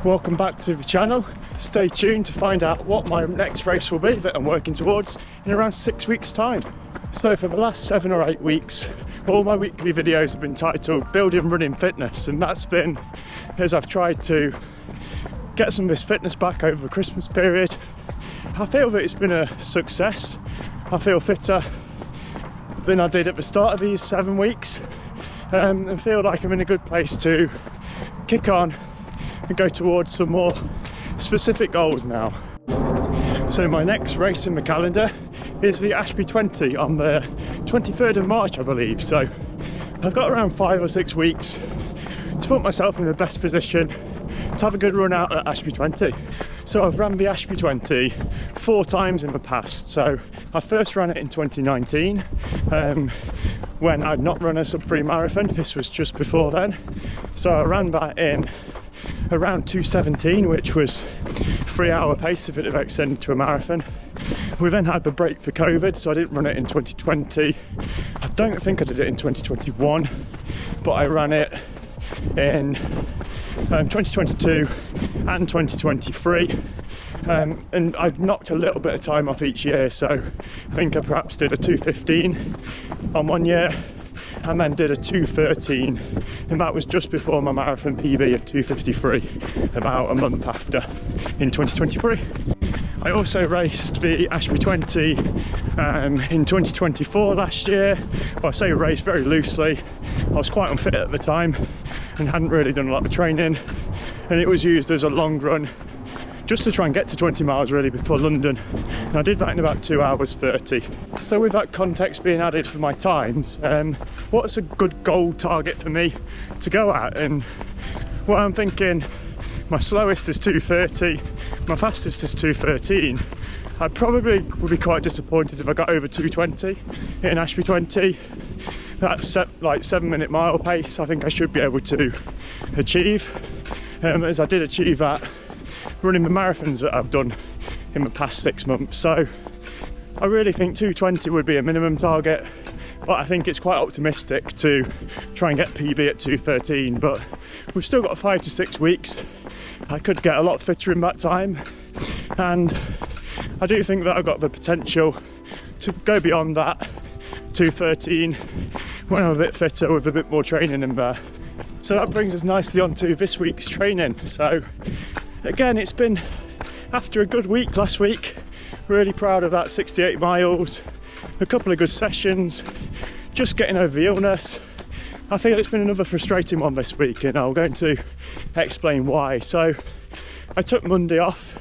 Welcome back to the channel. Stay tuned to find out what my next race will be that I'm working towards in around 6 weeks time. So for the last 7 or 8 weeks, all my weekly videos have been titled Building Running Fitness, and that's been as I've tried to get some of this fitness back over the Christmas period. I feel that it's been a success. I feel fitter than I did at the start of these 7 weeks, and feel like I'm in a good place to kick on and go towards some more specific goals now. So my next race in the calendar is the Ashby 20 on the 23rd of March, I believe. So I've got around 5 or 6 weeks to put myself in the best position to have a good run out at Ashby 20. So I've ran the Ashby 20 4 times in the past. So I first ran it in 2019 when I'd not run a sub-3 marathon. This was just before then. So I ran that in around 2:17, which was 3-hour pace if it had extended to a marathon. We then had the break for COVID, so I didn't run it in 2020. I don't think I did it in 2021, but I ran it in 2022 and 2023, and I've knocked a little bit of time off each year. So I think I perhaps did a 2:15 on one year and then did a 2:13, and that was just before my marathon PB of 2:53, about a month after in 2023. I also raced the Ashby 20 in 2024 last year. Well, I say race very loosely. I was quite unfit at the time and hadn't really done a lot of training, and it was used as a long run just to try and get to 20 miles really before London, and I did that in about 2 hours 30. So with that context being added for my times, what's a good goal target for me to go at? And what I'm thinking, my slowest is 2:30, my fastest is 2:13. I probably would be quite disappointed if I got over 2:20 in Ashby 20. That's like 7-minute mile pace. I think I should be able to achieve, as I did achieve that running the marathons that I've done in the past 6 months. So I really think 2:20 would be a minimum target, but I think it's quite optimistic to try and get PB at 2:13. But we've still got 5 to 6 weeks. I could get a lot fitter in that time, and I do think that I've got the potential to go beyond that 2:13 when I'm a bit fitter with a bit more training in there. So that brings us nicely on to this week's training. So again, it's been after a good week last week. Really proud of that 68 miles, a couple of good sessions, just getting over the illness. I feel it's been another frustrating one this week, and I'm going to explain why. So I took Monday off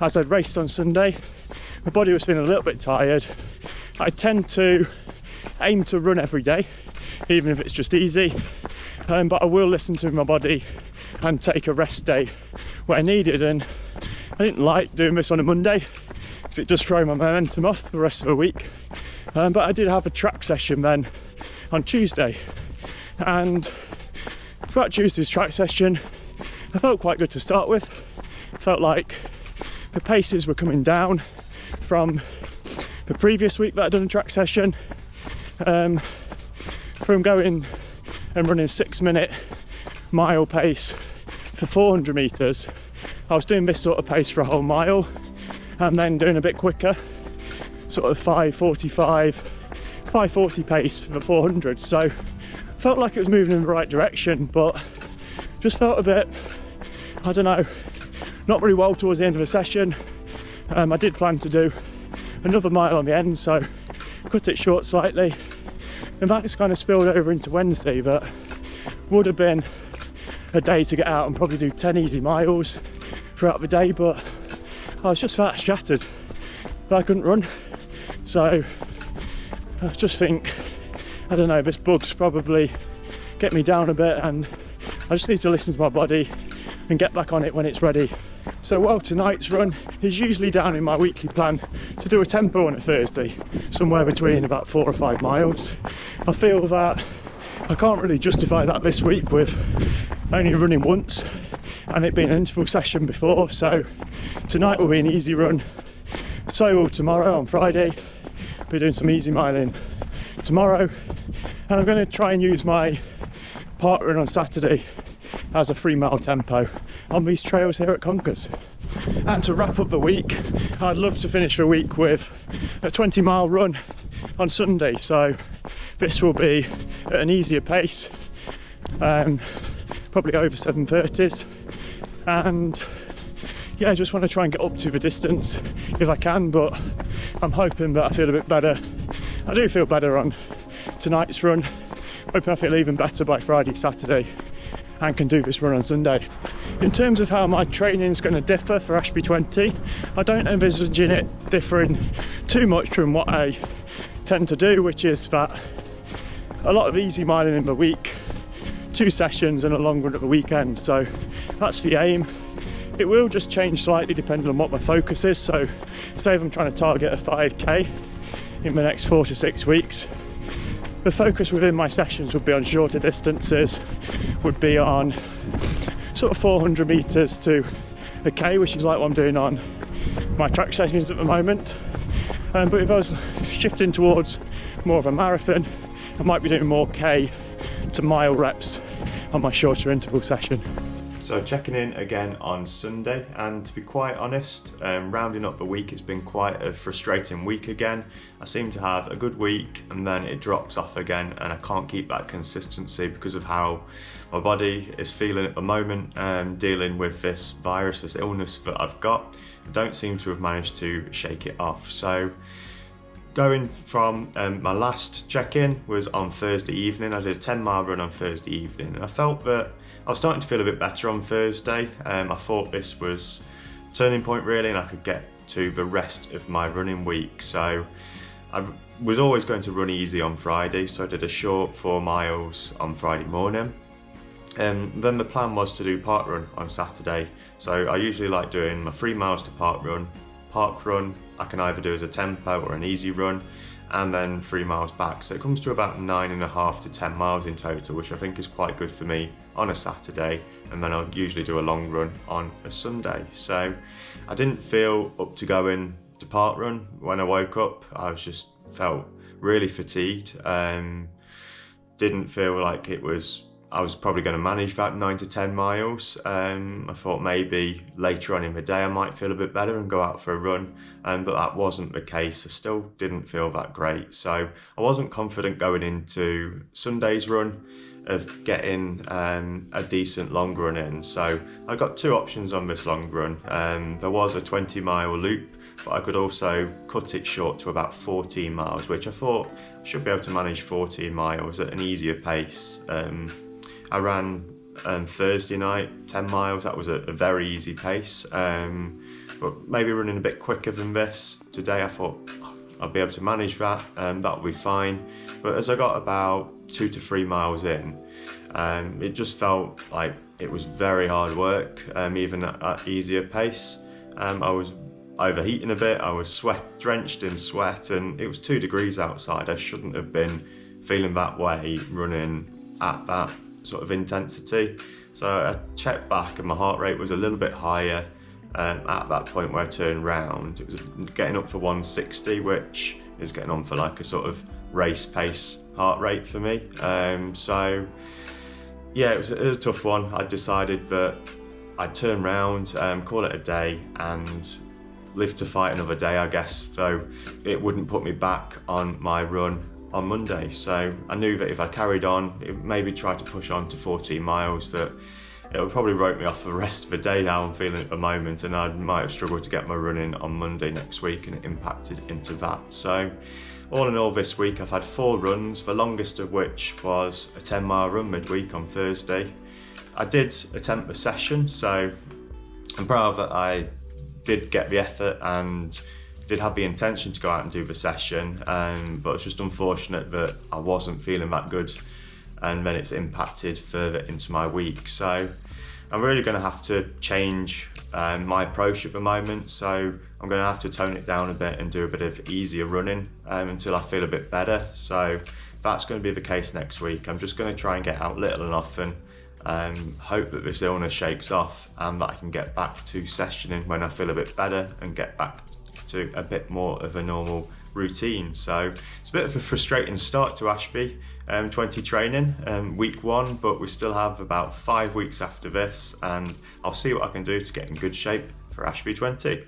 as I'd raced on Sunday. My body was feeling a little bit tired. I tend to aim to run every day, even if it's just easy, but I will listen to my body and take a rest day where needed. And I didn't like doing this on a Monday because it just threw my momentum off for the rest of the week, but I did have a track session then on Tuesday, and throughout Tuesday's track session I felt quite good to start with. Felt like the paces were coming down from the previous week that I'd done a track session, from going and running 6-minute mile pace for 400 meters. I was doing this sort of pace for a whole mile, and then doing a bit quicker, sort of 5:45, 5:40 pace for the 400. So felt like it was moving in the right direction, but just felt a bit, I don't know, not very well towards the end of the session. I did plan to do another mile on the end, so cut it short slightly, and that's kind of spilled over into Wednesday. That would have been a day to get out and probably do 10 easy miles throughout the day, but I was just that shattered that I couldn't run. So I just think, I don't know, this bug's probably get me down a bit, and I just need to listen to my body and get back on it when it's ready. So while tonight's run is usually down in my weekly plan to do a tempo on a Thursday, somewhere between about 4 or 5 miles, I feel that I can't really justify that this week with only running once and it being an interval session before. So tonight will be an easy run, so will tomorrow on Friday. I'll be doing some easy miling tomorrow, and I'm going to try and use my part run on Saturday as a 3-mile tempo. on these trails here at Conkers. And to wrap up the week, I'd love to finish the week with a 20-mile run on Sunday, so this will be at an easier pace, probably over 7:30s, and yeah, I just want to try and get up to the distance if I can, but I'm hoping that I feel a bit better. I do feel better on tonight's run, hoping I feel even better by Friday, Saturday, and can do this run on Sunday. In terms of how my training is going to differ for Ashby 20, I don't envisage it differing too much from what I tend to do, which is that a lot of easy miling in the week, 2 sessions and a long run at the weekend, so that's the aim. It will just change slightly depending on what my focus is, so say if I'm trying to target a 5k in the next 4 to 6 weeks, the focus within my sessions would be on shorter distances, would be on sort of 400 meters to a k, which is like what I'm doing on my track sessions at the moment. But if I was shifting towards more of a marathon, I might be doing more k to mile reps on my shorter interval session. So checking in again on Sunday, and to be quite honest, rounding up the week, it's been quite a frustrating week again. I seem to have a good week and then it drops off again, and I can't keep that consistency because of how my body is feeling at the moment, dealing with this virus, this illness that I've got. I don't seem to have managed to shake it off. So going from my last check-in was on Thursday evening. I did a 10-mile run on Thursday evening, and I felt that I was starting to feel a bit better on Thursday. I thought this was a turning point really, and I could get to the rest of my running week. So I was always going to run easy on Friday, so I did a short 4 miles on Friday morning. Then the plan was to do park run on Saturday. So I usually like doing my 3 miles to park run I can either do as a tempo or an easy run, and then 3 miles back. So it comes to about 9.5 to 10 miles in total, which I think is quite good for me on a Saturday, and then I'll usually do a long run on a Sunday. So I didn't feel up to going to park run when I woke up. I just felt really fatigued. Didn't feel like I was probably going to manage that 9 to 10 miles. I thought maybe later on in the day I might feel a bit better and go out for a run, but that wasn't the case. I still didn't feel that great. So I wasn't confident going into Sunday's run of getting a decent long run in. So I got 2 options on this long run. There was a 20-mile loop, but I could also cut it short to about 14 miles, which I thought I should be able to manage 14 miles at an easier pace. I ran Thursday night 10 miles, that was a very easy pace, but maybe running a bit quicker than this today. I thought I'll be able to manage that, that'll be fine. But as I got about 2 to 3 miles in, it just felt like it was very hard work, even at easier pace. I was overheating a bit, I was drenched in sweat, and it was 2 degrees outside. I shouldn't have been feeling that way running at that sort of intensity. So I checked back and my heart rate was a little bit higher at that point where I turned round. It was getting up for 160, which is getting on for like a sort of race pace heart rate for me. So yeah, it was a tough one. I decided that I'd turn round, call it a day, and live to fight another day, I guess. So it wouldn't put me back on my run on Monday. So I knew that if I carried on, maybe tried to push on to 14 miles, that it would probably rope me off for the rest of the day how I'm feeling at the moment, and I might have struggled to get my run in on Monday next week, and it impacted into that. So all in all this week I've had 4 runs, the longest of which was a 10-mile run midweek on Thursday. I did attempt the session, so I'm proud that I did get the effort and did have the intention to go out and do the session, but it's just unfortunate that I wasn't feeling that good, and then it's impacted further into my week. So I'm really going to have to change my approach at the moment. So I'm going to have to tone it down a bit and do a bit of easier running until I feel a bit better. So that's going to be the case next week. I'm just going to try and get out little and often, hope that this illness shakes off and that I can get back to sessioning when I feel a bit better and get back to a bit more of a normal routine. So it's a bit of a frustrating start to Ashby 20 training, week 1, but we still have about 5 weeks after this, and I'll see what I can do to get in good shape for Ashby 20.